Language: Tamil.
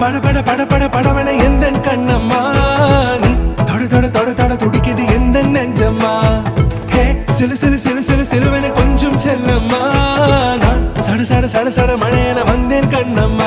பட பட பட பட படவன எந்த கண்ணம்மா நீ தொட தொட தொட தொட துடிக்குது எந்த நெஞ்சம்மா ஹே சிலு சிலு சிலு சிலு சிலுவன கொஞ்சம் செல்லம்மா நான் சட சட சட சட மழையன வந்தேன் கண்ணம்மா